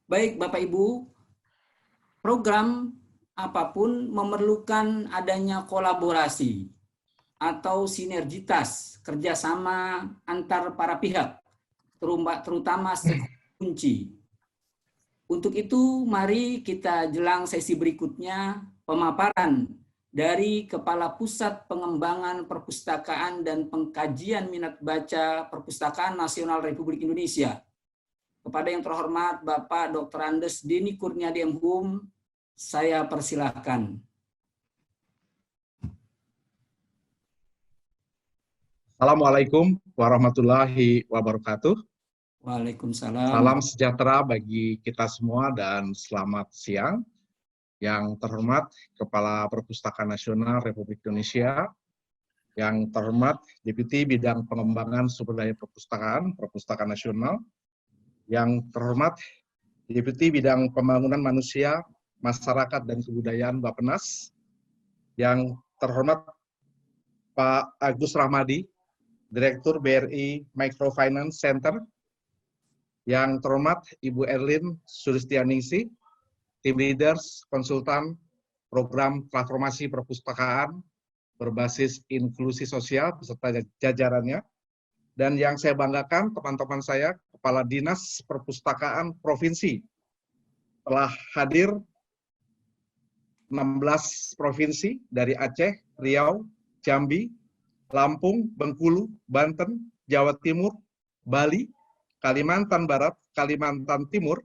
Baik Bapak Ibu, program apapun memerlukan adanya kolaborasi atau sinergitas kerjasama antar para pihak, terutama stakeholder kunci. Untuk itu, mari kita jelang sesi berikutnya pemaparan dari Kepala Pusat Pengembangan Perpustakaan dan Pengkajian Minat Baca Perpustakaan Nasional Republik Indonesia. Kepada yang terhormat Bapak Dr. Andes Deni Kurniadi MHum, saya persilahkan. Assalamualaikum warahmatullahi wabarakatuh. Waalaikumsalam. Salam sejahtera bagi kita semua dan selamat siang. Yang terhormat Kepala Perpustakaan Nasional Republik Indonesia, yang terhormat Deputi Bidang Pengembangan Sumber Daya Perpustakaan, Perpustakaan Nasional, yang terhormat Deputi Bidang Pembangunan Manusia, Masyarakat dan Kebudayaan Bappenas, yang terhormat Pak Agus Rahmadi, Direktur BRI Microfinance Center, yang terhormat Ibu Erlin Sulistianingsih, Tim Leaders, Konsultan, Program Transformasi Perpustakaan berbasis inklusi sosial beserta jajarannya, dan yang saya banggakan teman-teman saya, Kepala Dinas Perpustakaan Provinsi, telah hadir 16 provinsi dari Aceh, Riau, Jambi, Lampung, Bengkulu, Banten, Jawa Timur, Bali, Kalimantan Barat, Kalimantan Timur,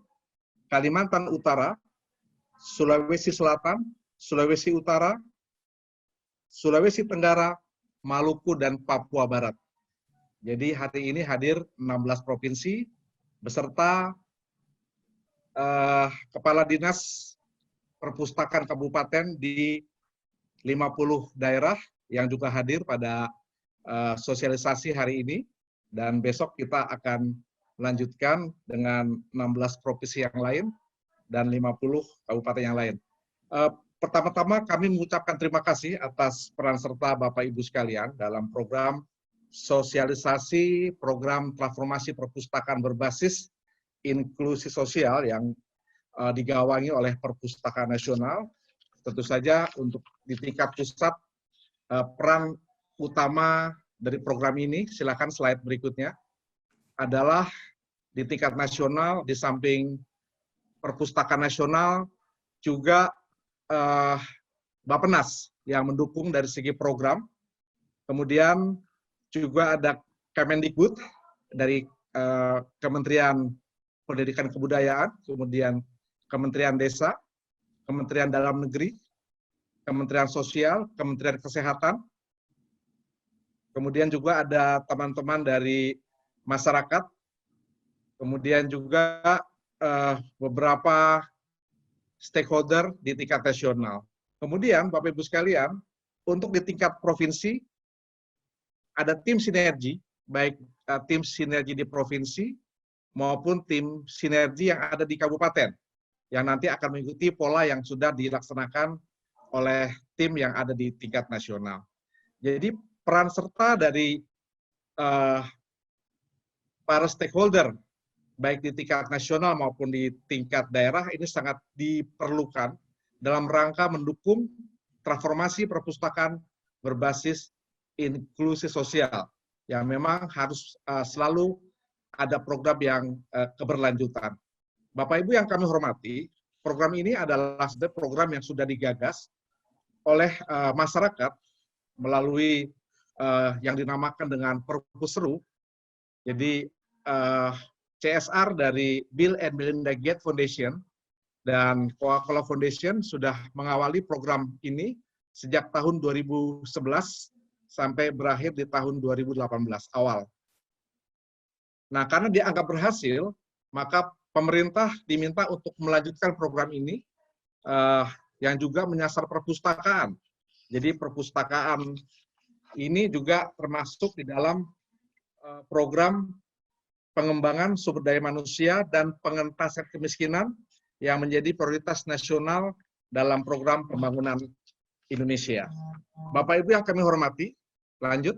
Kalimantan Utara, Sulawesi Selatan, Sulawesi Utara, Sulawesi Tenggara, Maluku, dan Papua Barat. Jadi hari ini hadir 16 provinsi beserta Kepala Dinas Perpustakaan Kabupaten di 50 daerah yang juga hadir pada sosialisasi hari ini, dan besok kita akan melanjutkan dengan 16 provinsi yang lain dan 50 kabupaten yang lain. Pertama-tama kami mengucapkan terima kasih atas peran serta Bapak Ibu sekalian dalam program sosialisasi program transformasi perpustakaan berbasis inklusi sosial yang digawangi oleh Perpustakaan Nasional. Tentu saja untuk di tingkat pusat, peran utama dari program ini, silakan slide berikutnya, adalah di tingkat nasional, di samping Perpustakaan Nasional, juga Bappenas yang mendukung dari segi program. Kemudian juga ada Kemendikbud dari Kementerian Pendidikan Kebudayaan, kemudian Kementerian Desa, Kementerian Dalam Negeri, Kementerian Sosial, Kementerian Kesehatan, kemudian juga ada teman-teman dari masyarakat, kemudian juga beberapa stakeholder di tingkat nasional. Kemudian Bapak Ibu sekalian, untuk di tingkat provinsi ada tim sinergi, baik tim sinergi di provinsi maupun tim sinergi yang ada di kabupaten, yang nanti akan mengikuti pola yang sudah dilaksanakan oleh tim yang ada di tingkat nasional. Jadi peran serta dari para stakeholder, baik di tingkat nasional maupun di tingkat daerah, ini sangat diperlukan dalam rangka mendukung transformasi perpustakaan berbasis inklusi sosial, yang memang harus selalu ada program yang keberlanjutan. Bapak Ibu yang kami hormati, program ini adalah program yang sudah digagas oleh masyarakat melalui yang dinamakan dengan Perpusseru. Jadi CSR dari Bill and Melinda Gates Foundation dan Coca-Cola Foundation sudah mengawali program ini sejak tahun 2011 sampai berakhir di tahun 2018 awal. Nah, karena dianggap berhasil, maka pemerintah diminta untuk melanjutkan program ini yang juga menyasar perpustakaan. Jadi perpustakaan ini juga termasuk di dalam program pengembangan sumber daya manusia dan pengentasan kemiskinan yang menjadi prioritas nasional dalam program pembangunan Indonesia. Bapak Ibu yang kami hormati, lanjut.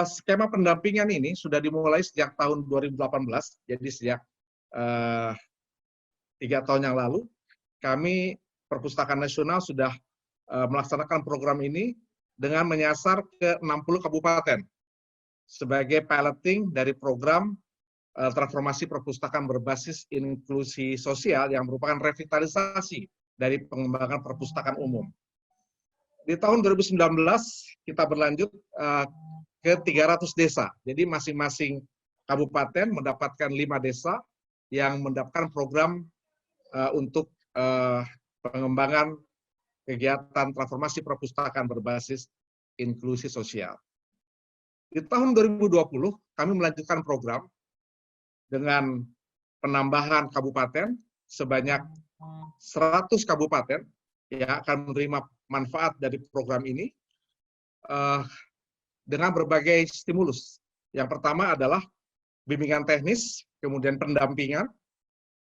skema pendampingan ini sudah dimulai sejak tahun 2018, jadi sejak 3 tahun yang lalu, kami Perpustakaan Nasional sudah melaksanakan program ini dengan menyasar ke 60 kabupaten sebagai piloting dari program transformasi perpustakaan berbasis inklusi sosial yang merupakan revitalisasi dari pengembangan perpustakaan umum. Di tahun 2019 kita berlanjut ke 300 desa. Jadi masing-masing kabupaten mendapatkan 5 desa yang mendapatkan program untuk pengembangan kegiatan transformasi perpustakaan berbasis inklusi sosial. Di tahun 2020 kami melanjutkan program dengan penambahan kabupaten sebanyak 100 kabupaten yang akan menerima manfaat dari program ini dengan berbagai stimulus. Yang pertama adalah bimbingan teknis, kemudian pendampingan,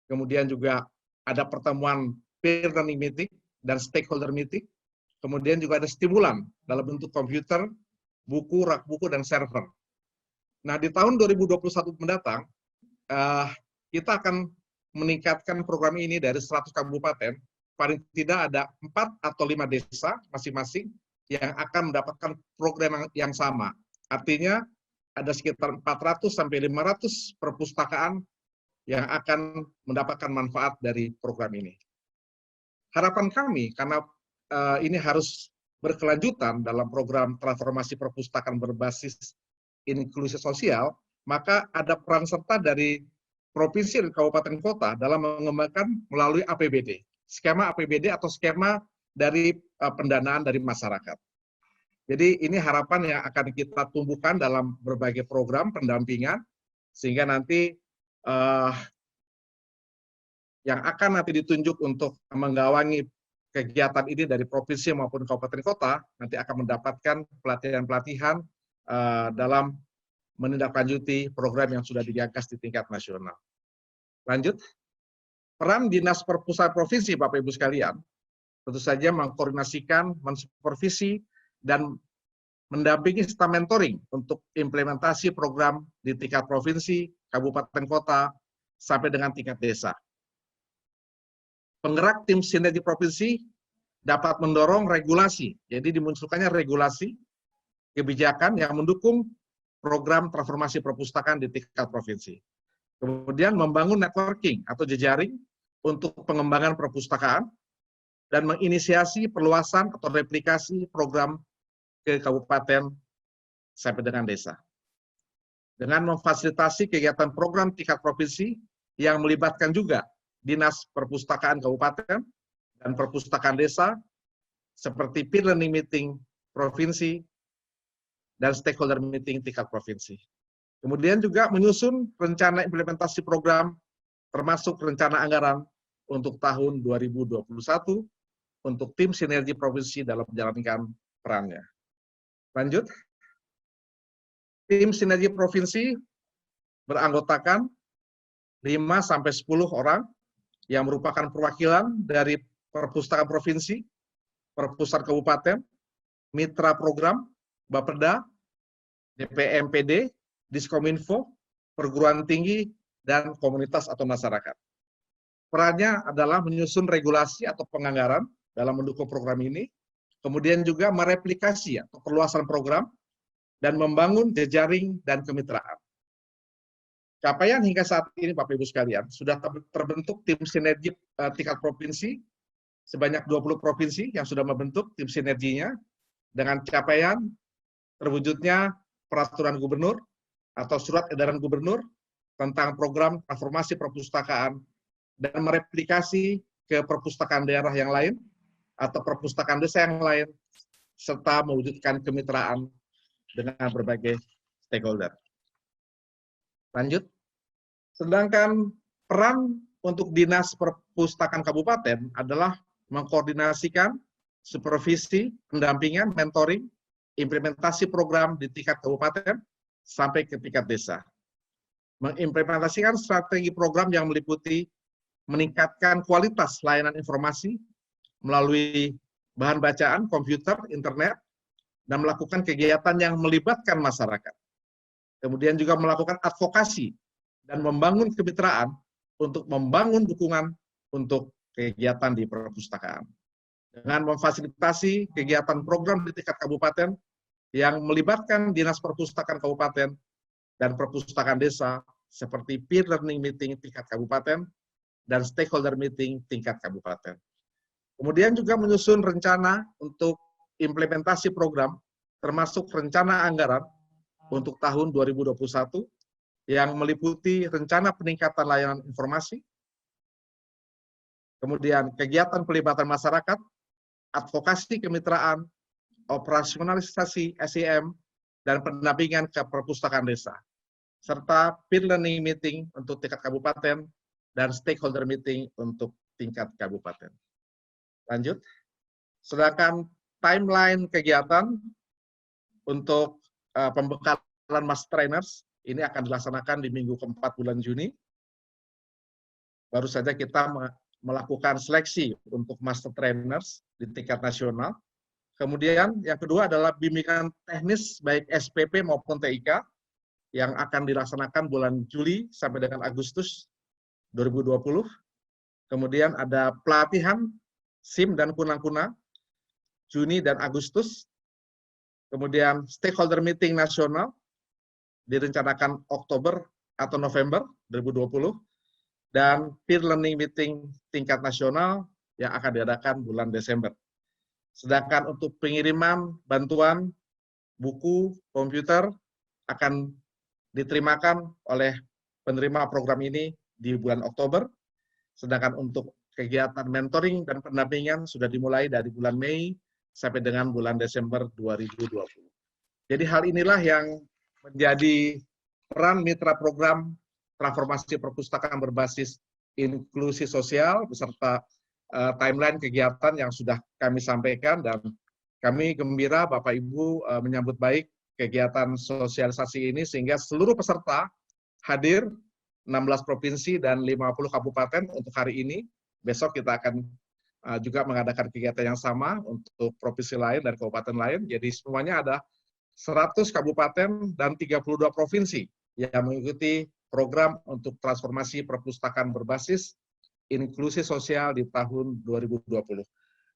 kemudian juga ada pertemuan peer learning meeting dan stakeholder meeting, kemudian juga ada stimulan dalam bentuk komputer, buku, rak buku, dan server. Nah, di tahun 2021 mendatang, kita akan meningkatkan program ini dari 100 kabupaten, paling tidak ada 4 atau 5 desa masing-masing yang akan mendapatkan program yang sama. Artinya ada sekitar 400 sampai 500 perpustakaan yang akan mendapatkan manfaat dari program ini. Harapan kami, karena ini harus berkelanjutan dalam program transformasi perpustakaan berbasis inklusi sosial, maka ada peran serta dari provinsi dan kabupaten kota dalam mengembangkan melalui APBD, skema APBD atau skema dari pendanaan dari masyarakat. Jadi ini harapan yang akan kita tumbuhkan dalam berbagai program pendampingan, sehingga nanti yang akan nanti ditunjuk untuk menggawangi kegiatan ini dari provinsi maupun kabupaten kota, nanti akan mendapatkan pelatihan-pelatihan dalam menindaklanjuti program yang sudah digagas di tingkat nasional. Lanjut, peran Dinas Perpustakaan Provinsi, Bapak Ibu sekalian, tentu saja mengkoordinasikan, mensupervisi, dan mendampingi serta mentoring untuk implementasi program di tingkat provinsi, kabupaten kota, sampai dengan tingkat desa. Penggerak tim sinergi provinsi dapat mendorong regulasi, jadi dimunculkannya regulasi kebijakan yang mendukung program transformasi perpustakaan di tingkat provinsi. Kemudian membangun networking atau jejaring untuk pengembangan perpustakaan dan menginisiasi perluasan atau replikasi program ke kabupaten sampai dengan desa. Dengan memfasilitasi kegiatan program tingkat provinsi yang melibatkan juga Dinas Perpustakaan Kabupaten dan Perpustakaan Desa, seperti peer learning meeting provinsi dan stakeholder meeting tingkat provinsi. Kemudian juga menyusun rencana implementasi program, termasuk rencana anggaran untuk tahun 2021 untuk tim sinergi provinsi dalam menjalankan perannya. Lanjut, tim sinergi provinsi beranggotakan 5-10 orang yang merupakan perwakilan dari perpustakaan provinsi, perpustakaan kabupaten, mitra program, Bapeda, DPMPD, Diskominfo, perguruan tinggi, dan komunitas atau masyarakat. Perannya adalah menyusun regulasi atau penganggaran dalam mendukung program ini, kemudian juga mereplikasi atau perluasan program, dan membangun jejaring dan kemitraan. Capaian hingga saat ini, Bapak Ibu sekalian, sudah terbentuk tim sinergi tingkat provinsi, sebanyak 20 provinsi yang sudah membentuk tim sinerginya, dengan capaian terwujudnya peraturan gubernur atau surat edaran gubernur tentang program transformasi perpustakaan dan mereplikasi ke perpustakaan daerah yang lain atau perpustakaan desa yang lain, serta mewujudkan kemitraan dengan berbagai stakeholder. Lanjut, sedangkan peran untuk Dinas Perpustakaan Kabupaten adalah mengkoordinasikan, supervisi, pendampingan, mentoring, implementasi program di tingkat kabupaten sampai ke tingkat desa. Mengimplementasikan strategi program yang meliputi meningkatkan kualitas layanan informasi melalui bahan bacaan, komputer, internet, dan melakukan kegiatan yang melibatkan masyarakat. Kemudian juga melakukan advokasi dan membangun kemitraan untuk membangun dukungan untuk kegiatan di perpustakaan. Dengan memfasilitasi kegiatan program di tingkat kabupaten yang melibatkan Dinas Perpustakaan Kabupaten dan Perpustakaan Desa, seperti peer learning meeting tingkat kabupaten dan stakeholder meeting tingkat kabupaten. Kemudian juga menyusun rencana untuk implementasi program, termasuk rencana anggaran untuk tahun 2021 yang meliputi rencana peningkatan layanan informasi, kemudian kegiatan pelibatan masyarakat, advokasi kemitraan, operasionalisasi SEM, dan pendampingan ke perpustakaan desa, serta peer learning meeting untuk tingkat kabupaten dan stakeholder meeting untuk tingkat kabupaten. Lanjut. Sedangkan timeline kegiatan untuk pembekalan Master Trainers ini akan dilaksanakan di minggu keempat bulan Juni. Baru saja kita melakukan seleksi untuk Master Trainers di tingkat nasional. Kemudian yang kedua adalah bimbingan teknis baik SPP maupun TIK yang akan dilaksanakan bulan Juli sampai dengan Agustus 2020. Kemudian ada pelatihan SIM dan kunang-kunang Juni dan Agustus. Kemudian stakeholder meeting nasional direncanakan Oktober atau November 2020. Dan peer learning meeting tingkat nasional yang akan diadakan bulan Desember. Sedangkan untuk pengiriman bantuan buku, komputer akan diterimakan oleh penerima program ini di bulan Oktober. Sedangkan untuk kegiatan mentoring dan pendampingan sudah dimulai dari bulan Mei sampai dengan bulan Desember 2020. Jadi hal inilah yang menjadi peran mitra program transformasi perpustakaan berbasis inklusi sosial beserta timeline kegiatan yang sudah kami sampaikan, dan kami gembira Bapak Ibu menyambut baik kegiatan sosialisasi ini sehingga seluruh peserta hadir 16 provinsi dan 50 kabupaten untuk hari ini. Besok kita akan juga mengadakan kegiatan yang sama untuk provinsi lain dan kabupaten lain. Jadi semuanya ada 100 kabupaten dan 32 provinsi yang mengikuti program untuk transformasi perpustakaan berbasis inklusi sosial di tahun 2020.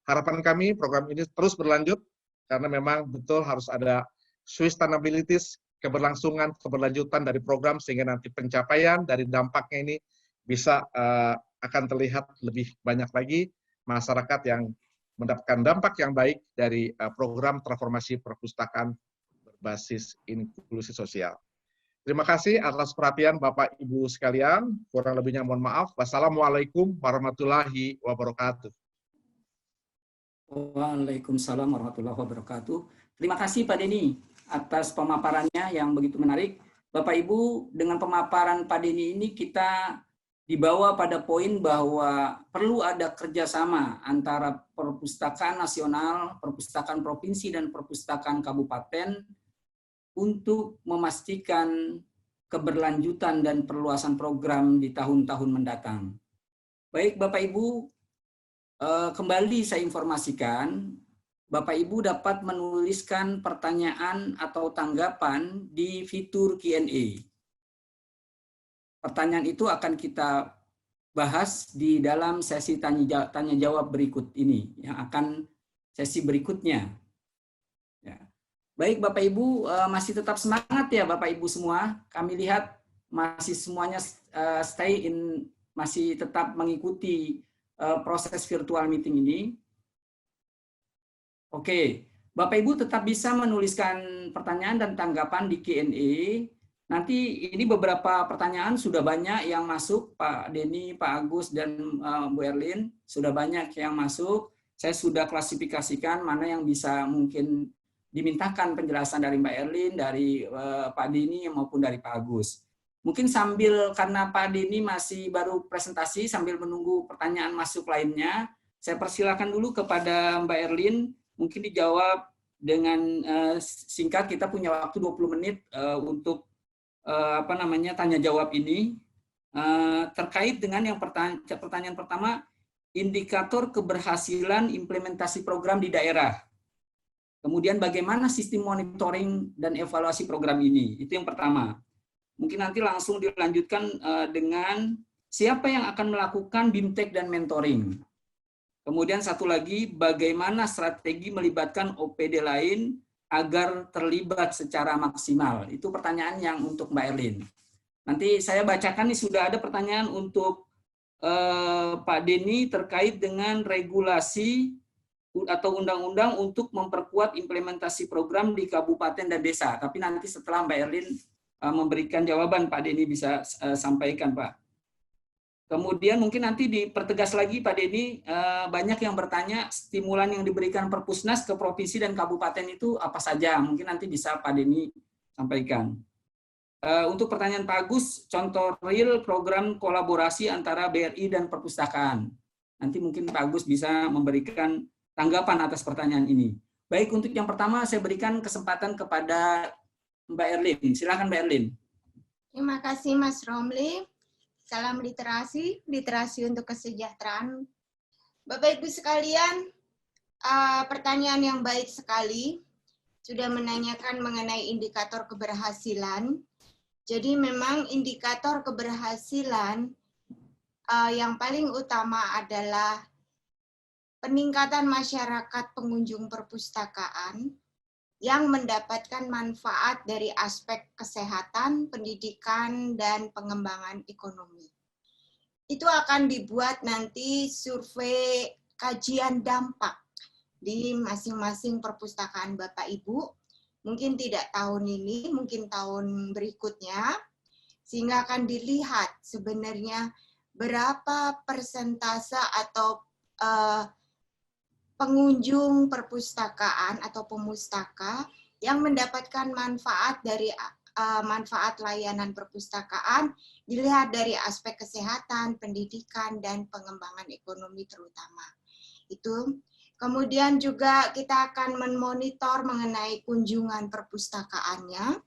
Harapan kami program ini terus berlanjut karena memang betul harus ada sustainability, keberlanjutan dari program sehingga nanti pencapaian dari dampaknya ini bisa akan terlihat lebih banyak lagi masyarakat yang mendapatkan dampak yang baik dari program transformasi perpustakaan berbasis inklusi sosial. Terima kasih atas perhatian Bapak Ibu sekalian. Kurang lebihnya mohon maaf. Wassalamualaikum warahmatullahi wabarakatuh. Waalaikumsalam warahmatullahi wabarakatuh. Terima kasih Pak Denny atas pemaparannya yang begitu menarik. Bapak Ibu, dengan pemaparan Pak Denny ini kita dibawa pada poin bahwa perlu ada kerjasama antara perpustakaan nasional, perpustakaan provinsi, dan perpustakaan kabupaten untuk memastikan keberlanjutan dan perluasan program di tahun-tahun mendatang. Baik Bapak Ibu, kembali saya informasikan, Bapak Ibu dapat menuliskan pertanyaan atau tanggapan di fitur Q&A. Pertanyaan itu akan kita bahas di dalam sesi tanya jawab berikut ini, yang akan sesi berikutnya. Ya. Baik Bapak Ibu, masih tetap semangat ya Bapak Ibu semua. Kami lihat masih semuanya masih tetap mengikuti proses virtual meeting ini. Oke, Bapak Ibu tetap bisa menuliskan pertanyaan dan tanggapan di Q&A. Nanti ini beberapa pertanyaan sudah banyak yang masuk, Pak Denny, Pak Agus, dan Bu Erlin. Sudah banyak yang masuk. Saya sudah klasifikasikan mana yang bisa mungkin dimintakan penjelasan dari Mbak Erlin, dari Pak Denny maupun dari Pak Agus. Mungkin sambil, karena Pak Denny masih baru presentasi, sambil menunggu pertanyaan masuk lainnya, saya persilakan dulu kepada Mbak Erlin, mungkin dijawab dengan singkat. Kita punya waktu 20 menit untuk tanya jawab ini. Terkait dengan yang pertanyaan pertama, indikator keberhasilan implementasi program di daerah. Kemudian bagaimana sistem monitoring dan evaluasi program ini? Itu yang pertama. Mungkin nanti langsung dilanjutkan dengan siapa yang akan melakukan BIMTEK dan mentoring. Kemudian satu lagi, bagaimana strategi melibatkan OPD lain agar terlibat secara maksimal. Itu pertanyaan yang untuk Mbak Erlin. Nanti saya bacakan nih, sudah ada pertanyaan untuk Pak Denny terkait dengan regulasi atau undang-undang untuk memperkuat implementasi program di kabupaten dan desa. Tapi nanti setelah Mbak Erlin memberikan jawaban, Pak Denny bisa sampaikan, Pak. Kemudian mungkin nanti dipertegas lagi, Pak Denny, banyak yang bertanya stimulan yang diberikan Perpusnas ke provinsi dan kabupaten itu apa saja. Mungkin nanti bisa Pak Denny sampaikan. Untuk pertanyaan Pak Agus, contoh real program kolaborasi antara BRI dan perpustakaan. Nanti mungkin Pak Agus bisa memberikan tanggapan atas pertanyaan ini. Baik, untuk yang pertama saya berikan kesempatan kepada Mbak Erlin. Silakan Mbak Erlin. Terima kasih Mas Romli. Salam literasi, literasi untuk kesejahteraan. Bapak Ibu sekalian, pertanyaan yang baik sekali. Sudah menanyakan mengenai indikator keberhasilan. Jadi memang indikator keberhasilan yang paling utama adalah peningkatan masyarakat pengunjung perpustakaan yang mendapatkan manfaat dari aspek kesehatan, pendidikan, dan pengembangan ekonomi. Itu akan dibuat nanti survei kajian dampak di masing-masing perpustakaan Bapak Ibu. Mungkin tidak tahun ini, mungkin tahun berikutnya, sehingga akan dilihat sebenarnya berapa persentase atau pengunjung perpustakaan atau pemustaka yang mendapatkan manfaat dari manfaat layanan perpustakaan dilihat dari aspek kesehatan, pendidikan, dan pengembangan ekonomi terutama. Itu. Kemudian juga kita akan memonitor mengenai kunjungan perpustakaannya.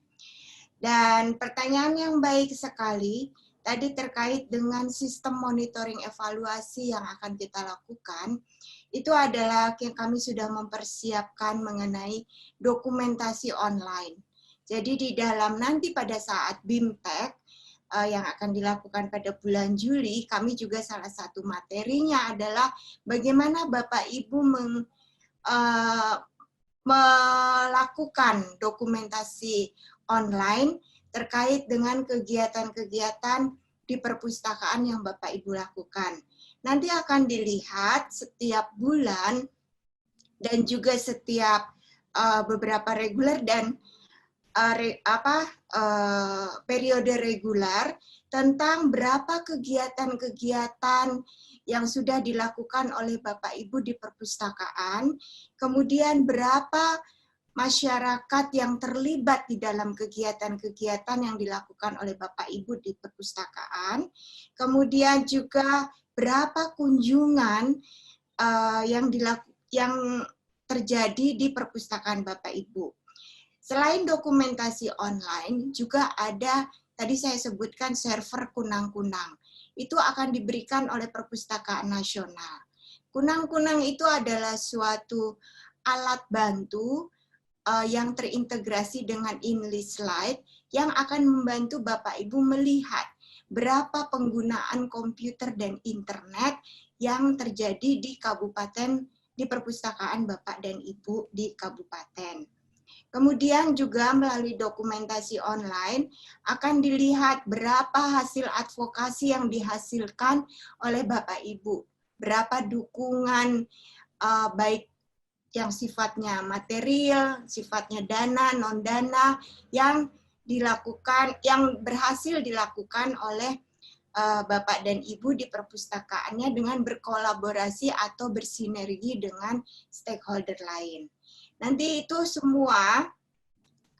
Dan pertanyaan yang baik sekali tadi terkait dengan sistem monitoring evaluasi yang akan kita lakukan. Itu adalah yang kami sudah mempersiapkan mengenai dokumentasi online. Jadi di dalam nanti pada saat BIMTEK yang akan dilakukan pada bulan Juli, kami juga salah satu materinya adalah bagaimana Bapak Ibu melakukan dokumentasi online terkait dengan kegiatan-kegiatan di perpustakaan yang Bapak Ibu lakukan. Nanti akan dilihat setiap bulan dan juga setiap beberapa reguler dan periode reguler tentang berapa kegiatan-kegiatan yang sudah dilakukan oleh Bapak Ibu di perpustakaan, kemudian berapa masyarakat yang terlibat di dalam kegiatan-kegiatan yang dilakukan oleh Bapak Ibu di perpustakaan, kemudian juga berapa kunjungan yang terjadi di perpustakaan Bapak Ibu. Selain dokumentasi online, juga ada, tadi saya sebutkan server kunang-kunang. Itu akan diberikan oleh Perpustakaan Nasional. Kunang-kunang itu adalah suatu alat bantu yang terintegrasi dengan English Slide yang akan membantu Bapak Ibu melihat berapa penggunaan komputer dan internet yang terjadi di kabupaten, di perpustakaan Bapak dan Ibu di kabupaten. Kemudian juga melalui dokumentasi online akan dilihat berapa hasil advokasi yang dihasilkan oleh Bapak Ibu, berapa dukungan baik yang sifatnya material, sifatnya dana, non-dana yang dilakukan, yang berhasil dilakukan oleh Bapak dan Ibu di perpustakaannya dengan berkolaborasi atau bersinergi dengan stakeholder lain. Nanti itu semua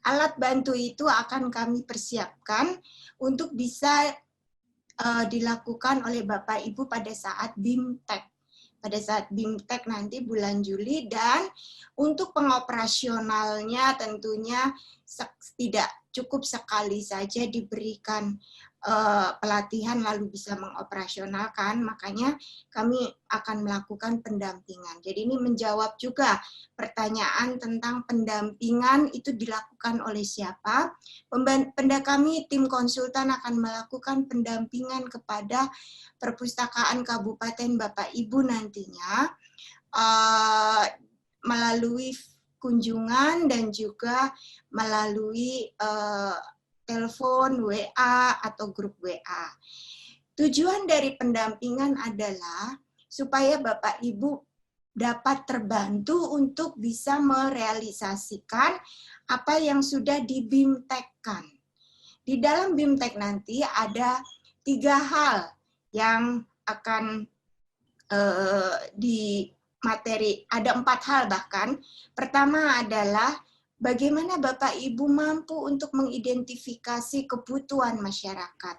alat bantu itu akan kami persiapkan untuk bisa dilakukan oleh Bapak Ibu pada saat BIMTEK. Pada saat BIMTEK nanti bulan Juli, dan untuk pengoperasionalnya tentunya tidak cukup sekali saja diberikan pelatihan lalu bisa mengoperasionalkan, makanya kami akan melakukan pendampingan. Jadi ini menjawab juga pertanyaan tentang pendampingan itu dilakukan oleh siapa. Kami tim konsultan akan melakukan pendampingan kepada perpustakaan kabupaten Bapak Ibu nantinya melalui kunjungan dan juga melalui telepon, WA, atau grup WA. Tujuan dari pendampingan adalah supaya Bapak Ibu dapat terbantu untuk bisa merealisasikan apa yang sudah di-BIMTEK-kan. Di dalam BIMTEK nanti ada 3 hal yang akan di materi, ada 4 hal bahkan. Pertama adalah bagaimana Bapak Ibu mampu untuk mengidentifikasi kebutuhan masyarakat.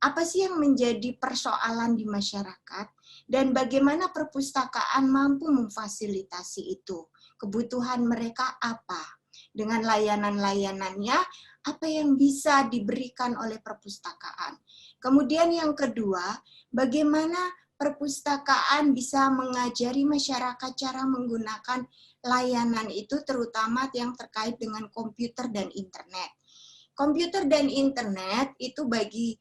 Apa sih yang menjadi persoalan di masyarakat dan bagaimana perpustakaan mampu memfasilitasi itu. Kebutuhan mereka apa? Dengan layanan-layanannya, apa yang bisa diberikan oleh perpustakaan. Kemudian yang kedua, bagaimana perpustakaan bisa mengajari masyarakat cara menggunakan layanan itu, terutama yang terkait dengan komputer dan internet. Komputer dan internet itu bagi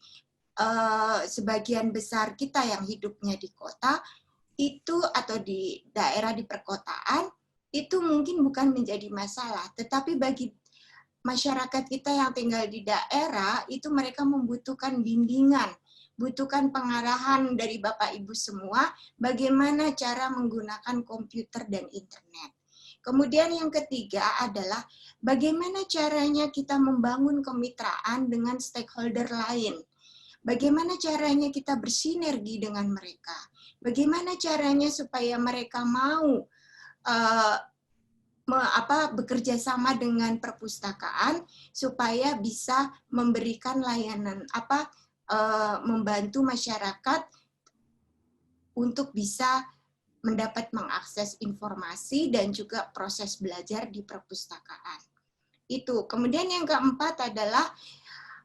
sebagian besar kita yang hidupnya di kota itu atau di daerah di perkotaan itu mungkin bukan menjadi masalah, tetapi bagi masyarakat kita yang tinggal di daerah itu mereka membutuhkan bimbingan, butuhkan pengarahan dari Bapak Ibu semua bagaimana cara menggunakan komputer dan internet. Kemudian yang ketiga adalah bagaimana caranya kita membangun kemitraan dengan stakeholder lain. Bagaimana caranya kita bersinergi dengan mereka. Bagaimana caranya supaya mereka mau bekerja sama dengan perpustakaan supaya bisa memberikan layanan membantu masyarakat untuk bisa mendapat mengakses informasi dan juga proses belajar di perpustakaan. Itu. Kemudian yang keempat adalah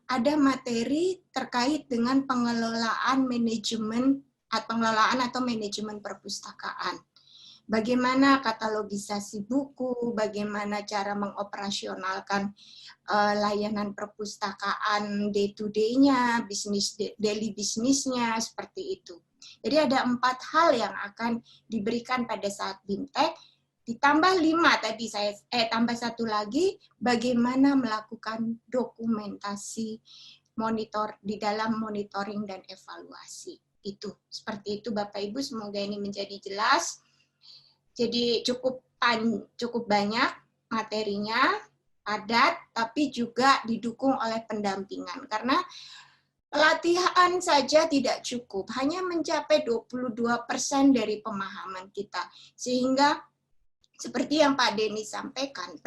ada materi terkait dengan pengelolaan atau manajemen perpustakaan. Bagaimana katalogisasi buku, bagaimana cara mengoperasionalkan layanan perpustakaan day-to-day-nya, daily bisnisnya, seperti itu. Jadi ada 4 hal yang akan diberikan pada saat BIMTEK, ditambah 5 tadi tambah 1 lagi, bagaimana melakukan dokumentasi di dalam monitoring dan evaluasi. Itu, seperti itu Bapak Ibu, semoga ini menjadi jelas. Jadi cukup banyak materinya, padat, tapi juga didukung oleh pendampingan. Karena pelatihan saja tidak cukup, hanya mencapai 22% dari pemahaman kita. Sehingga seperti yang Pak Denny sampaikan,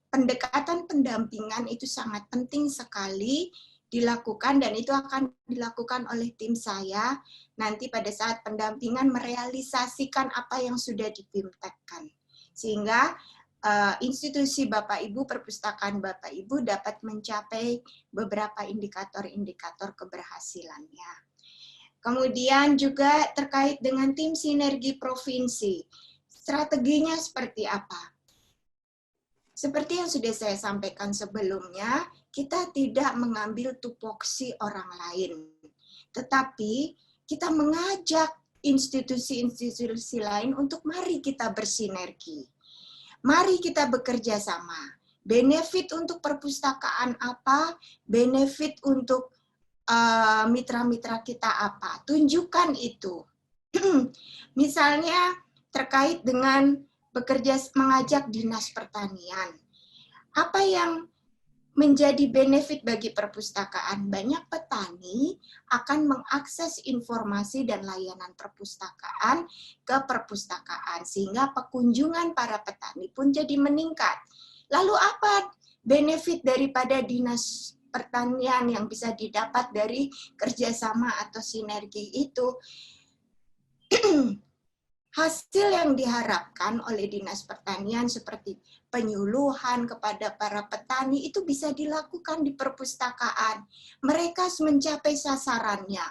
pendekatan pendampingan itu sangat penting sekali dilakukan dan itu akan dilakukan oleh tim saya nanti pada saat pendampingan merealisasikan apa yang sudah di-BIMTEK-kan. Sehingga institusi Bapak Ibu, perpustakaan Bapak Ibu dapat mencapai beberapa indikator-indikator keberhasilannya. Kemudian juga terkait dengan tim sinergi provinsi. Strateginya seperti apa? Seperti yang sudah saya sampaikan sebelumnya, kita tidak mengambil tupoksi orang lain. Tetapi kita mengajak institusi-institusi lain untuk mari kita bersinergi. Mari kita bekerja sama. Benefit untuk perpustakaan apa? Benefit untuk mitra-mitra kita apa? Tunjukkan itu. Misalnya terkait dengan mengajak dinas pertanian. Apa yang menjadi benefit bagi perpustakaan? Banyak petani akan mengakses informasi dan layanan perpustakaan ke perpustakaan, sehingga pekunjungan para petani pun jadi meningkat. Lalu apa benefit daripada dinas pertanian yang bisa didapat dari kerjasama atau sinergi itu? hasil yang diharapkan oleh Dinas Pertanian seperti penyuluhan kepada para petani itu bisa dilakukan di perpustakaan. Mereka mencapai sasarannya,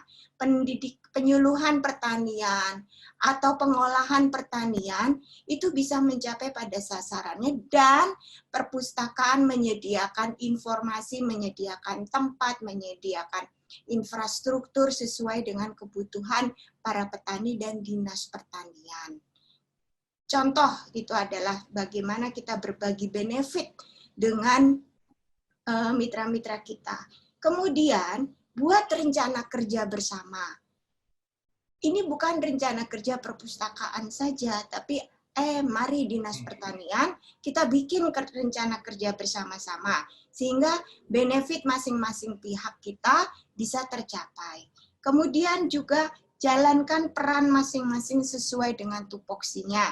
penyuluhan pertanian atau pengolahan pertanian itu bisa mencapai pada sasarannya, dan perpustakaan menyediakan informasi, menyediakan tempat, menyediakan infrastruktur sesuai dengan kebutuhan para petani dan Dinas Pertanian. Contoh itu adalah bagaimana kita berbagi benefit dengan mitra-mitra kita. Kemudian, buat rencana kerja bersama. Ini bukan rencana kerja perpustakaan saja, tapi mari Dinas Pertanian kita bikin rencana kerja bersama-sama sehingga benefit masing-masing pihak kita bisa tercapai. Kemudian juga jalankan peran masing-masing sesuai dengan tupoksinya.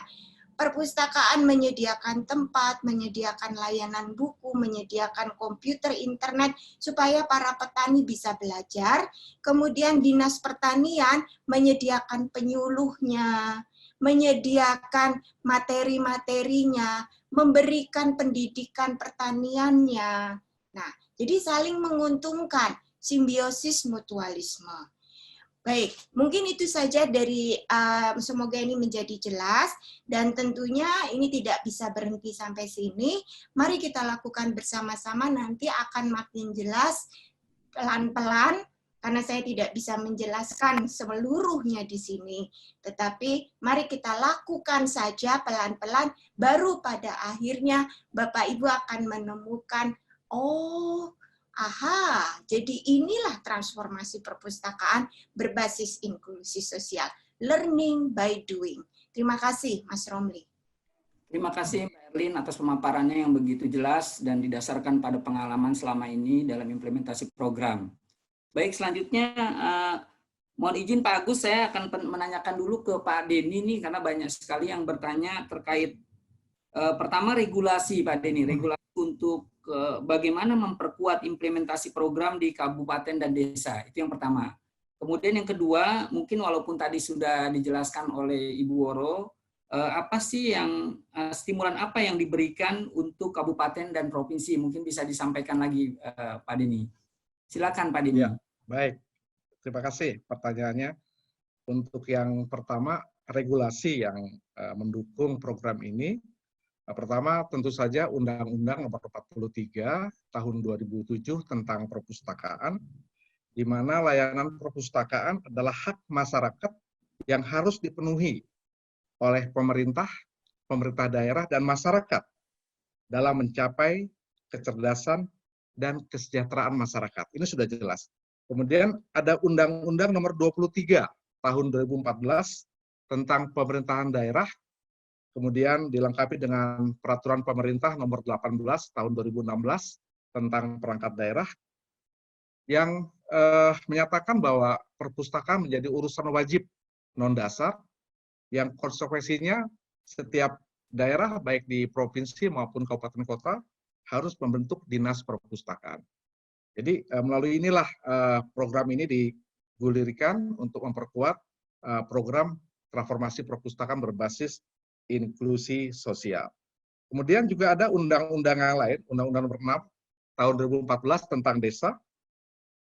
Perpustakaan menyediakan tempat, menyediakan layanan buku, menyediakan komputer, internet, supaya para petani bisa belajar. Kemudian Dinas Pertanian menyediakan penyuluhnya, menyediakan materi-materinya, memberikan pendidikan pertaniannya. Nah, jadi saling menguntungkan, simbiosis mutualisme. Baik, mungkin itu saja dari semoga ini menjadi jelas, dan tentunya ini tidak bisa berhenti sampai sini. Mari kita lakukan bersama-sama, nanti akan makin jelas pelan-pelan karena saya tidak bisa menjelaskan seluruhnya di sini. Tetapi mari kita lakukan saja pelan-pelan, baru pada akhirnya Bapak Ibu akan menemukan, oh, aha, jadi inilah transformasi perpustakaan berbasis inklusi sosial. Learning by doing. Terima kasih, Mas Romli. Terima kasih Mbak Erlin atas pemaparannya yang begitu jelas dan didasarkan pada pengalaman selama ini dalam implementasi program. Baik, selanjutnya mohon izin Pak Agus, saya akan menanyakan dulu ke Pak Denny nih, karena banyak sekali yang bertanya terkait pertama regulasi Pak Denny, regulasi untuk bagaimana memperkuat implementasi program di kabupaten dan desa, itu yang pertama. Kemudian yang kedua, mungkin walaupun tadi sudah dijelaskan oleh Ibu Woro, apa sih yang stimulan apa yang diberikan untuk kabupaten dan provinsi? Mungkin bisa disampaikan lagi Pak Denny. Silakan Pak Denny. Ya, baik. Terima kasih pertanyaannya. Untuk yang pertama, regulasi yang mendukung program ini. Pertama, tentu saja Undang-Undang Nomor 43 Tahun 2007 tentang perpustakaan, di mana layanan perpustakaan adalah hak masyarakat yang harus dipenuhi oleh pemerintah daerah, dan masyarakat dalam mencapai kecerdasan dan kesejahteraan masyarakat. Ini sudah jelas. Kemudian ada Undang-Undang Nomor 23 Tahun 2014 tentang pemerintahan daerah, kemudian dilengkapi dengan Peraturan Pemerintah Nomor 18 Tahun 2016 tentang perangkat daerah, yang menyatakan bahwa perpustakaan menjadi urusan wajib non-dasar, yang konsekuensinya setiap daerah, baik di provinsi maupun kabupaten kota, harus membentuk dinas perpustakaan. Jadi melalui inilah program ini digulirkan untuk memperkuat program transformasi perpustakaan berbasis inklusi sosial. Kemudian juga ada undang-undang yang lain, Undang-Undang Nomor 6 Tahun 2014 tentang desa.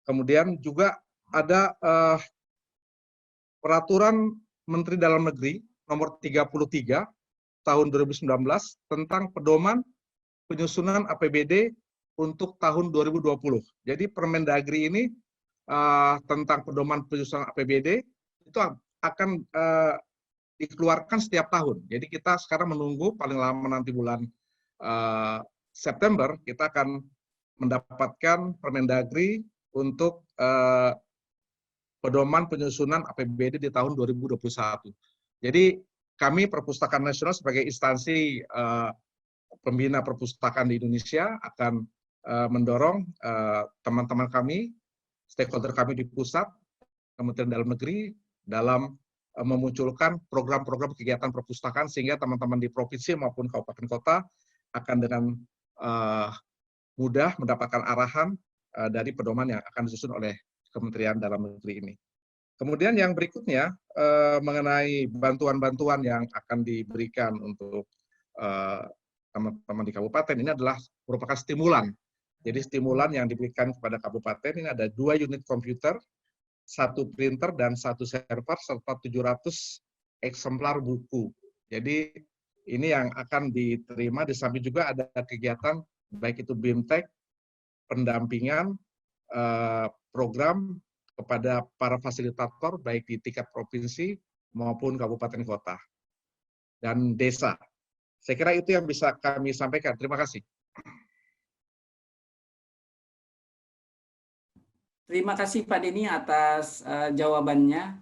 Kemudian juga ada Peraturan Menteri Dalam Negeri Nomor 33 Tahun 2019 tentang pedoman penyusunan APBD untuk tahun 2020. Jadi Permendagri ini tentang pedoman penyusunan APBD itu akan dikeluarkan setiap tahun. Jadi kita sekarang menunggu paling lama nanti bulan September kita akan mendapatkan Permendagri untuk pedoman penyusunan APBD di tahun 2021. Jadi kami Perpustakaan Nasional sebagai instansi pembina perpustakaan di Indonesia akan mendorong teman-teman kami, stakeholder kami di pusat, Kementerian Dalam Negeri, dalam memunculkan program-program kegiatan perpustakaan sehingga teman-teman di provinsi maupun kabupaten kota akan dengan mudah mendapatkan arahan dari pedoman yang akan disusun oleh Kementerian Dalam Negeri ini. Kemudian yang berikutnya mengenai bantuan-bantuan yang akan diberikan untuk teman-teman di kabupaten ini adalah merupakan stimulan. Jadi stimulan yang diberikan kepada kabupaten ini ada 2 unit komputer, 1 printer dan 1 server serta 700 eksemplar buku. Jadi ini yang akan diterima. Di samping juga ada kegiatan baik itu BIMTEK, pendampingan program kepada para fasilitator baik di tingkat provinsi maupun kabupaten kota dan desa. Saya kira itu yang bisa kami sampaikan. Terima kasih. Terima kasih Pak Denny atas jawabannya.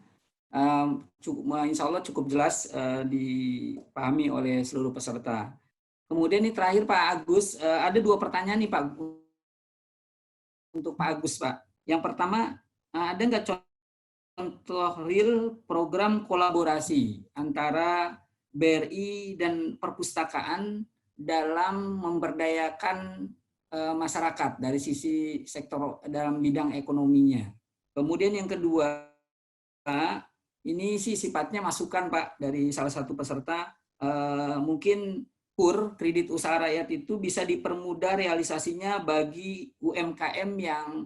Insya Allah cukup jelas dipahami oleh seluruh peserta. Kemudian ini terakhir Pak Agus, ada 2 pertanyaan nih Pak untuk Pak Agus Pak. Yang pertama, ada nggak contoh real program kolaborasi antara BRI dan perpustakaan dalam memberdayakan masyarakat dari sisi sektor dalam bidang ekonominya. Kemudian yang kedua, ini sih sifatnya masukan Pak dari salah satu peserta, mungkin KUR, kredit usaha rakyat itu bisa dipermudah realisasinya bagi UMKM yang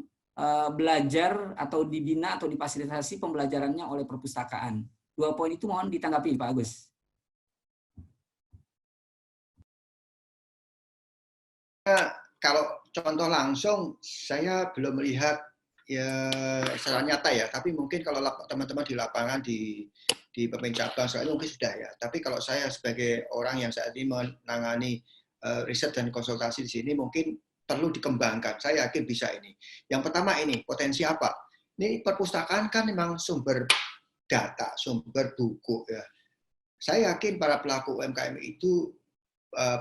belajar atau dibina atau difasilitasi pembelajarannya oleh perpustakaan. 2 poin itu mohon ditanggapi Pak Agus. Kalau contoh langsung saya belum melihat ya secara nyata ya, tapi mungkin kalau teman-teman di lapangan di pemimpin cabang soalnya mungkin sudah ya. Tapi kalau saya sebagai orang yang saat ini menangani riset dan konsultasi di sini mungkin perlu dikembangkan. Saya yakin bisa ini. Yang pertama ini potensi apa? Ini perpustakaan kan memang sumber data, sumber buku ya. Saya yakin para pelaku UMKM itu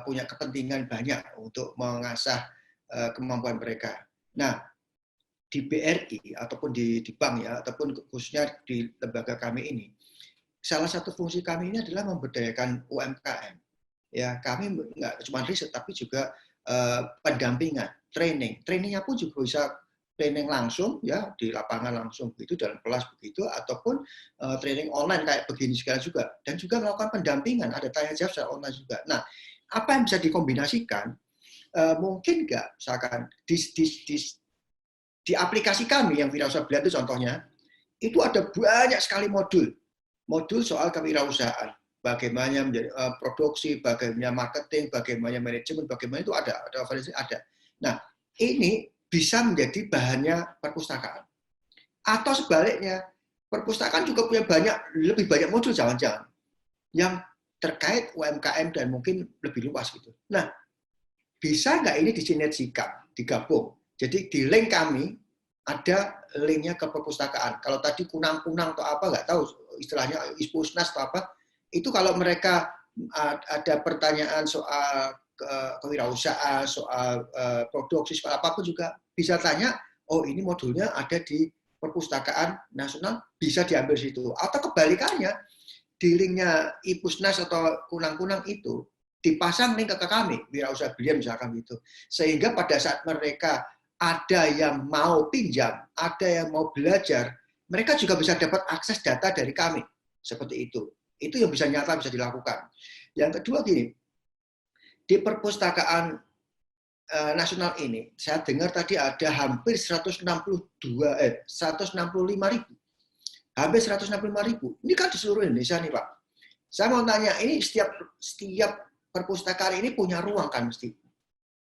punya kepentingan banyak untuk mengasah kemampuan mereka. Nah, di BRI ataupun di bank ya, ataupun khususnya di lembaga kami ini, salah satu fungsi kami ini adalah memberdayakan UMKM. Ya, kami nggak cuma riset tapi juga pendampingan, training. Trainingnya pun juga bisa training langsung ya di lapangan langsung begitu dalam kelas begitu ataupun training online kayak begini segala juga dan juga melakukan pendampingan ada tanya jawab secara online juga. Nah, apa yang bisa dikombinasikan? Mungkin nggak, misalkan di aplikasi kami yang Wirausaha Brilliant itu contohnya, itu ada banyak sekali modul soal kewirausahaan, bagaimana menjadi produksi, bagaimana marketing, bagaimana manajemen, bagaimana itu ada ada. Nah, ini bisa menjadi bahannya perpustakaan. Atau sebaliknya, perpustakaan juga punya lebih banyak modul jangan-jangan yang terkait UMKM dan mungkin lebih luas gitu. Nah, bisa nggak ini disinergikan, digabung? Jadi di link kami ada linknya ke perpustakaan. Kalau tadi kunang-kunang atau apa nggak tahu istilahnya Ispusnas atau apa, itu kalau mereka ada pertanyaan soal kewirausahaan, soal produksi, soal apapun juga bisa tanya. Oh ini modulnya ada di perpustakaan nasional, bisa diambil situ. Atau kebalikannya, di linknya Ipusnas atau kunang-kunang itu dipasang link ke kami, Wirausaha Brilliant misalkan gitu. Sehingga pada saat mereka ada yang mau pinjam, ada yang mau belajar, mereka juga bisa dapat akses data dari kami. Seperti itu. Itu yang bisa nyata, bisa dilakukan. Yang kedua gini, di perpustakaan nasional ini, saya dengar tadi ada hampir 165.000. Hampir 165.000. Ini kan di seluruh Indonesia nih Pak. Saya mau tanya, ini setiap perpustakaan ini punya ruang kan mesti?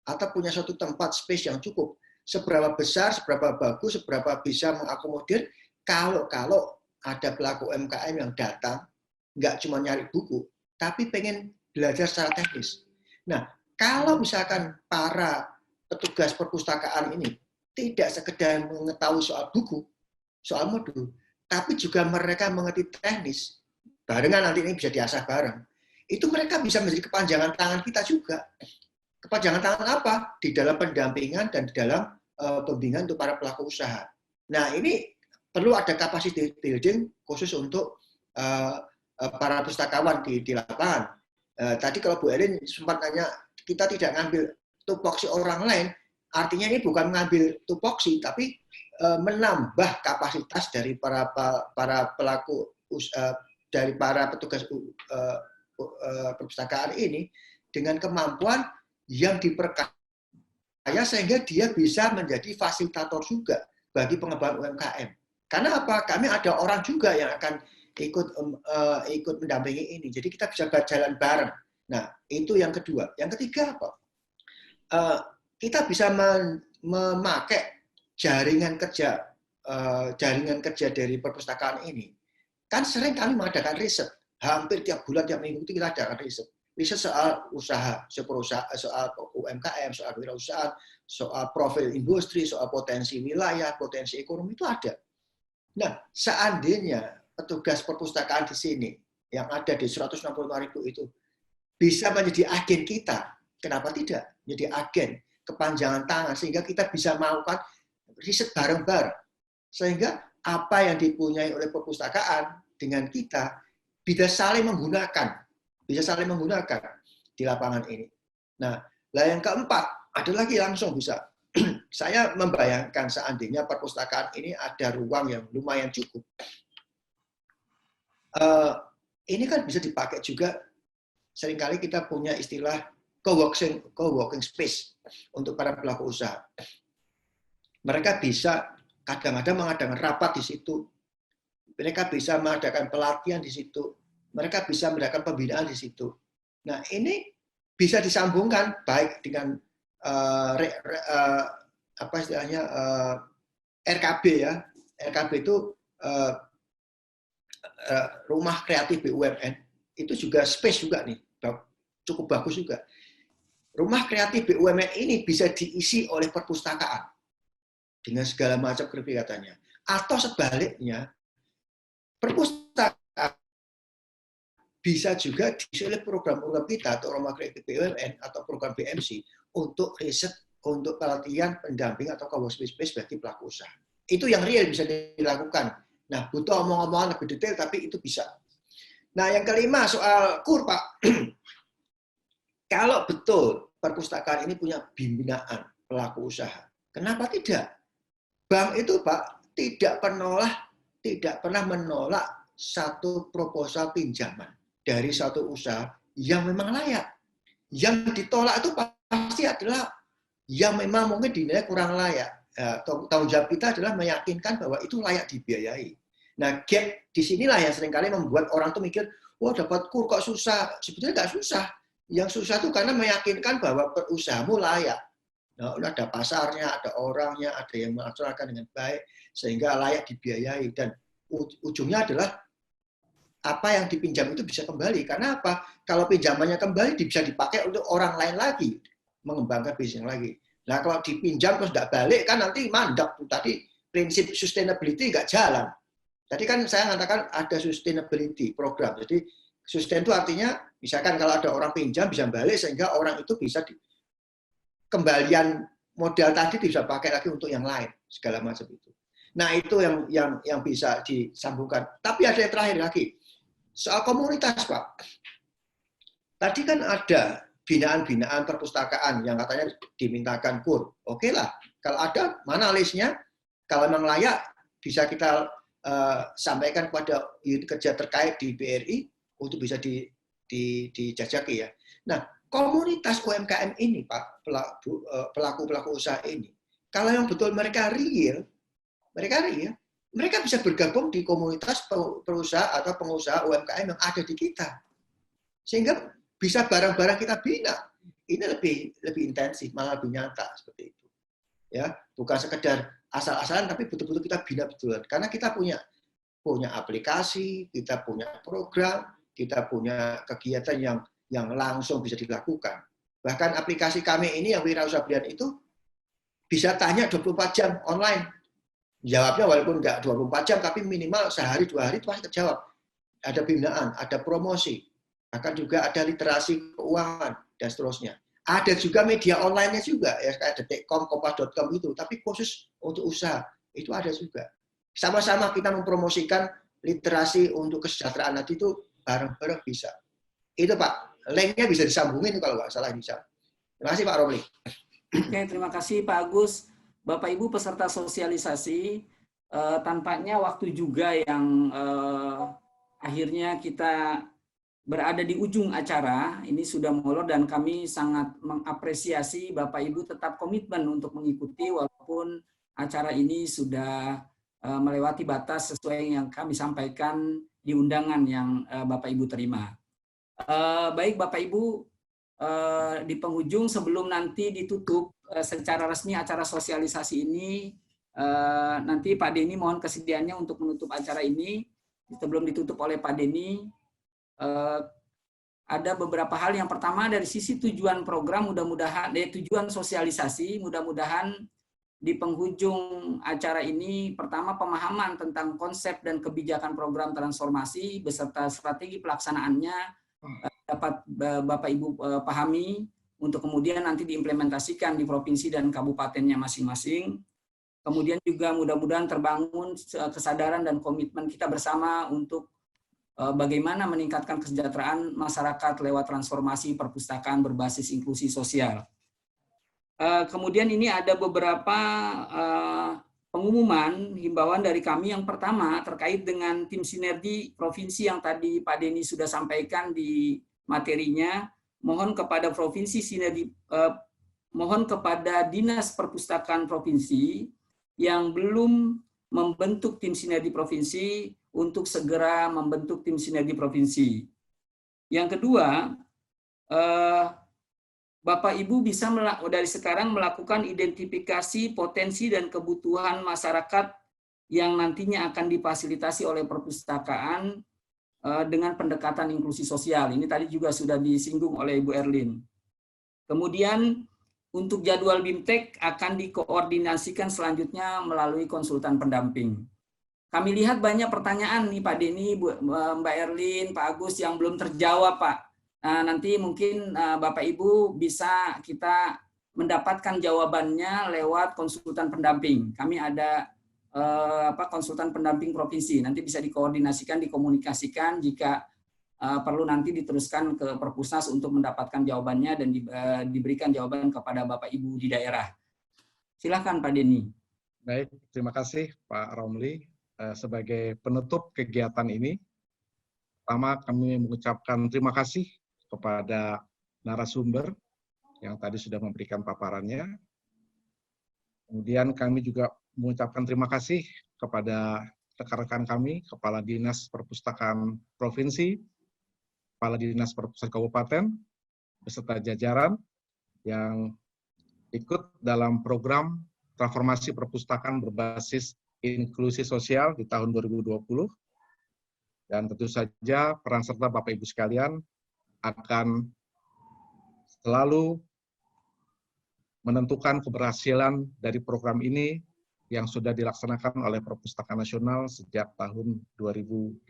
Atau punya suatu tempat space yang cukup? Seberapa besar, seberapa bagus, seberapa bisa mengakomodir kalau ada pelaku UMKM yang datang, nggak cuma nyari buku, tapi pengen belajar secara teknis. Nah, kalau misalkan para petugas perpustakaan ini tidak sekedar mengetahui soal buku, soal modul, tapi juga mereka mengerti teknis, barengan nanti ini bisa diasah bareng, itu mereka bisa menjadi kepanjangan tangan kita juga. Kepanjangan tangan apa? Di dalam pendampingan dan di dalam pembimbingan untuk para pelaku usaha. Nah, ini perlu ada capacity building khusus untuk para pustakawan di lapangan. Tadi kalau Bu Erin sempat nanya, kita tidak ngambil tupoksi orang lain, Artinya ini bukan mengambil tupoksi, tapi menambah kapasitas dari para pelaku dari para petugas perpustakaan ini dengan kemampuan yang diperkaya sehingga dia bisa menjadi fasilitator juga bagi pengembangan UMKM. Karena apa? Kami ada orang juga yang akan ikut mendampingi ini. Jadi kita bisa berjalan bareng. Nah, itu yang kedua. Yang ketiga apa? Kita bisa memakai jaringan kerja dari perpustakaan ini. Kan sering kami mengadakan riset. Hampir tiap bulan, tiap minggu itu kita adakan riset. Riset soal usaha, soal UMKM, soal wirausahaan, soal profil industri, soal potensi wilayah, potensi ekonomi itu ada. Nah, seandainya petugas perpustakaan di sini yang ada di 165.000 itu bisa menjadi agen kita, kenapa tidak? Menjadi agen, kepanjangan tangan, sehingga kita bisa melakukan riset bareng-bareng. Sehingga apa yang dipunyai oleh perpustakaan dengan kita bisa saling menggunakan di lapangan ini. Nah, yang keempat, ada lagi langsung bisa. Saya membayangkan seandainya perpustakaan ini ada ruang yang lumayan cukup. Ini kan bisa dipakai juga, seringkali kita punya istilah co-working space untuk para pelaku usaha. Mereka bisa kadang-kadang mengadakan rapat di situ, mereka bisa mengadakan pelatihan di situ, mereka bisa mengadakan pembinaan di situ. Nah, ini bisa disambungkan baik dengan apa istilahnya RKB ya. RKB itu rumah kreatif BUMN, itu juga space juga nih, cukup bagus juga. Rumah kreatif BUMN ini bisa diisi oleh perpustakaan dengan segala macam kegiatannya. Atau sebaliknya, perpustakaan bisa juga diisi oleh program-program kita atau rumah kreatif BUMN atau program BMC untuk riset, untuk pelatihan, pendamping atau co-working space bagi pelaku usaha. Itu yang real bisa dilakukan. Nah, butuh omong-omongan lebih detail, tapi itu bisa. Nah, yang kelima soal KUR, Pak. Kalau betul perpustakaan ini punya binaan pelaku usaha, kenapa tidak? Bank itu, Pak, tidak pernah menolak satu proposal pinjaman dari satu usaha yang memang layak. Yang ditolak itu pasti adalah yang memang mungkin dinilai kurang layak. Tanggung jawab kita adalah meyakinkan bahwa itu layak dibiayai. Nah, gap di sinilah yang seringkali membuat orang tuh mikir, wah dapat KUR kok susah. Sebetulnya nggak susah. Yang susah itu karena meyakinkan bahwa usahamu layak. Nah, ada pasarnya, ada orangnya, ada yang melaksanakan dengan baik, sehingga layak dibiayai. Dan ujungnya adalah apa yang dipinjam itu bisa kembali. Karena apa? Kalau pinjamannya kembali, bisa dipakai untuk orang lain lagi, mengembangkan bisnis lagi. Nah, kalau dipinjam terus tidak balik, kan nanti mandek. Tadi prinsip sustainability nggak jalan. Tadi kan saya mengatakan ada sustainability program. Jadi sustain itu artinya, misalkan kalau ada orang pinjam bisa balik, sehingga orang itu bisa kembalian modal tadi bisa pakai lagi untuk yang lain, segala macam itu. Nah, itu yang bisa disambungkan. Tapi ada yang terakhir lagi, soal komunitas, Pak. Tadi kan ada binaan-binaan perpustakaan yang katanya dimintakan KUR. Oke lah, kalau ada, mana listnya? Kalau memang layak, bisa kita sampaikan kepada unit kerja terkait di BRI untuk bisa dijajaki ya. Nah, komunitas UMKM ini, Pak, pelaku-pelaku usaha ini, kalau yang betul mereka real, mereka bisa bergabung di komunitas perusahaan atau pengusaha UMKM yang ada di kita. Sehingga bisa barang-barang kita bina. Ini lebih intensif, malah lebih nyata seperti itu. Ya, bukan sekedar asal-asalan, tapi betul-betul kita bina betulan. Karena kita punya aplikasi, kita punya program, kita punya kegiatan yang langsung bisa dilakukan. Bahkan aplikasi kami ini yang Wirausaha Brilian itu bisa tanya 24 jam online. Jawabnya walaupun nggak 24 jam, tapi minimal sehari, 2 hari itu pasti terjawab. Ada binaan, ada promosi, akan juga ada literasi keuangan, dan seterusnya. Ada juga media online-nya juga, ya kayak detik.com, kompas.com itu, tapi khusus untuk usaha, itu ada juga. Sama-sama kita mempromosikan literasi untuk kesejahteraan nanti itu bareng-bareng bisa. Itu Pak, link-nya bisa disambungin kalau nggak salah bisa. Terima kasih Pak Romli. Oke, terima kasih Pak Agus. Bapak Ibu peserta sosialisasi, tampaknya waktu juga yang akhirnya kita berada di ujung acara. Ini sudah molor dan kami sangat mengapresiasi Bapak Ibu tetap komitmen untuk mengikuti walaupun acara ini sudah melewati batas sesuai yang kami sampaikan di undangan yang Bapak Ibu terima. Baik Bapak Ibu, di penghujung sebelum nanti ditutup secara resmi acara sosialisasi ini, nanti Pak Denny mohon kesediaannya untuk menutup acara ini. Sebelum ditutup oleh Pak Denny, ada beberapa hal. Yang pertama dari sisi tujuan program, mudah-mudahan tujuan sosialisasi, mudah-mudahan di penghujung acara ini pertama pemahaman tentang konsep dan kebijakan program transformasi beserta strategi pelaksanaannya dapat Bapak Ibu pahami untuk kemudian nanti diimplementasikan di provinsi dan kabupatennya masing-masing. Kemudian juga mudah-mudahan terbangun kesadaran dan komitmen kita bersama untuk bagaimana meningkatkan kesejahteraan masyarakat lewat transformasi perpustakaan berbasis inklusi sosial. Kemudian ini ada beberapa pengumuman, himbauan dari kami. Yang pertama terkait dengan tim sinergi provinsi yang tadi Pak Denny sudah sampaikan di materinya. Mohon kepada provinsi sinergi, mohon kepada Dinas Perpustakaan Provinsi yang belum membentuk tim sinergi provinsi untuk segera membentuk tim sinergi provinsi. Yang kedua, Bapak Ibu bisa dari sekarang melakukan identifikasi potensi dan kebutuhan masyarakat yang nantinya akan difasilitasi oleh perpustakaan dengan pendekatan inklusi sosial. Ini tadi juga sudah disinggung oleh Ibu Erlin. Kemudian untuk jadwal BIMTEK akan dikoordinasikan selanjutnya melalui konsultan pendamping. Kami lihat banyak pertanyaan nih Pak Denny, Mbak Erlin, Pak Agus yang belum terjawab Pak. Nanti mungkin Bapak Ibu bisa kita mendapatkan jawabannya lewat konsultan pendamping. Kami ada konsultan pendamping provinsi, nanti bisa dikoordinasikan, dikomunikasikan jika perlu nanti diteruskan ke Perpusnas untuk mendapatkan jawabannya dan diberikan jawaban kepada Bapak Ibu di daerah. Silakan Pak Denny. Baik, terima kasih Pak Romli. Sebagai penutup kegiatan ini, pertama kami mengucapkan terima kasih kepada narasumber yang tadi sudah memberikan paparannya. Kemudian kami juga mengucapkan terima kasih kepada rekan-rekan kami, Kepala Dinas Perpustakaan Provinsi, Kepala Dinas Perpustakaan Kabupaten, beserta jajaran yang ikut dalam program transformasi perpustakaan berbasis inklusi sosial di tahun 2020. Dan tentu saja peran serta Bapak Ibu sekalian akan selalu menentukan keberhasilan dari program ini yang sudah dilaksanakan oleh Perpustakaan Nasional sejak tahun 2018.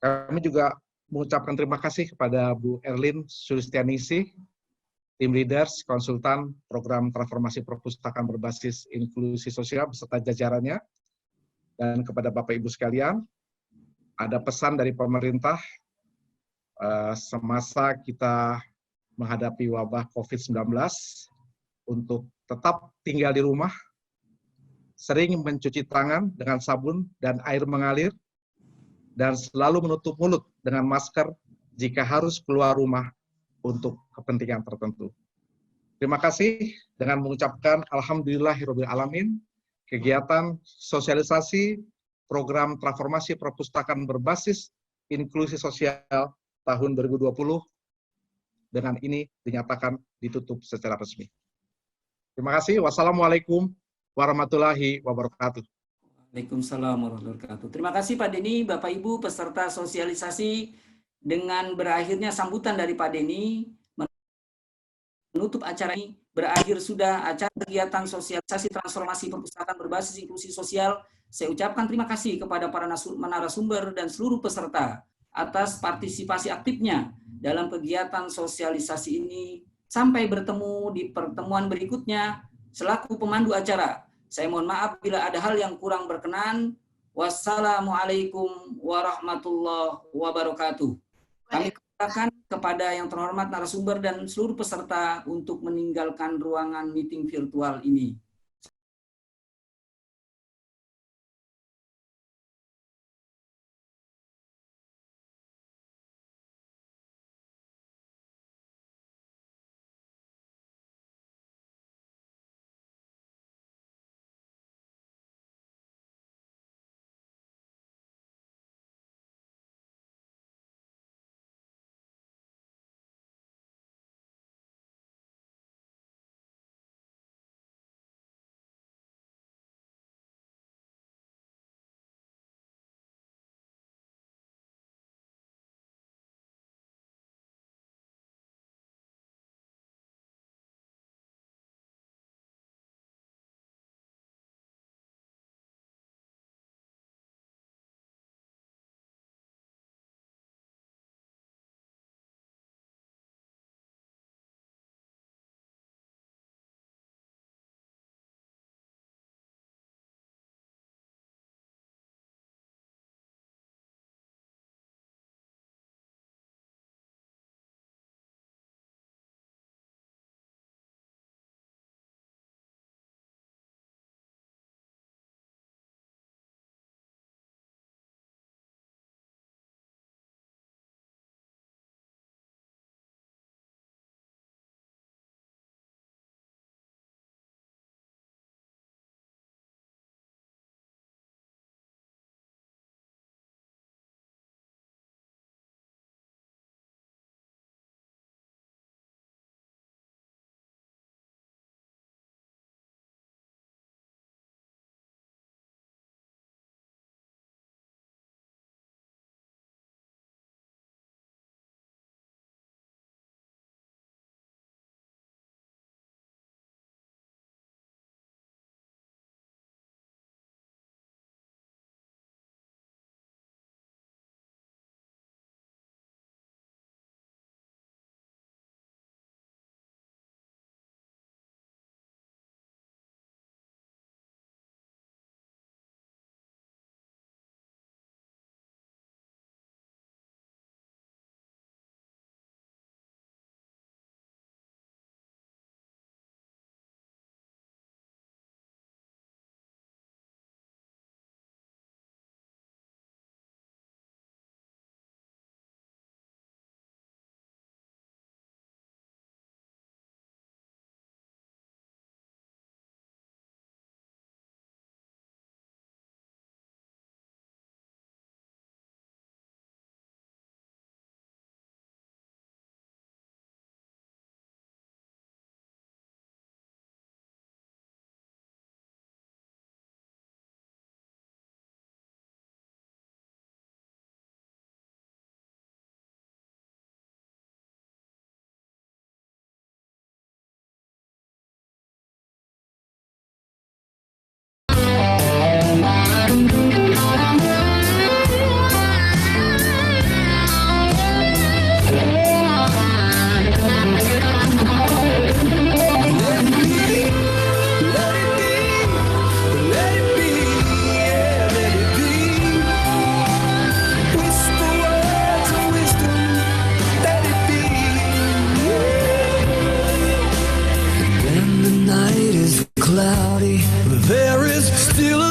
Kami juga mengucapkan terima kasih kepada Bu Erlin Sulistianingsih, tim leaders, konsultan program transformasi perpustakaan berbasis inklusi sosial beserta jajarannya, dan kepada Bapak Ibu sekalian, ada pesan dari pemerintah semasa kita menghadapi wabah COVID-19 untuk tetap tinggal di rumah, sering mencuci tangan dengan sabun dan air mengalir, dan selalu menutup mulut dengan masker jika harus keluar rumah untuk kepentingan tertentu. Terima kasih dengan mengucapkan Alhamdulillahirabbil alamin, kegiatan sosialisasi program transformasi perpustakaan berbasis inklusi sosial tahun 2020 dengan ini dinyatakan ditutup secara resmi. Terima kasih. Wassalamualaikum warahmatullahi wabarakatuh. Waalaikumsalam warahmatullahi wabarakatuh. Terima kasih Pak Denny, Bapak Ibu peserta sosialisasi. Dengan berakhirnya sambutan dari Pak Denny, menutup acara ini, berakhir sudah acara kegiatan sosialisasi transformasi perpustakaan berbasis inklusi sosial. Saya ucapkan terima kasih kepada para narasumber dan seluruh peserta atas partisipasi aktifnya dalam kegiatan sosialisasi ini. Sampai bertemu di pertemuan berikutnya. Selaku pemandu acara, saya mohon maaf bila ada hal yang kurang berkenan. Wassalamualaikum warahmatullahi wabarakatuh. Kami Silakan kepada yang terhormat narasumber dan seluruh peserta untuk meninggalkan ruangan meeting virtual ini. Cloudy, there is still a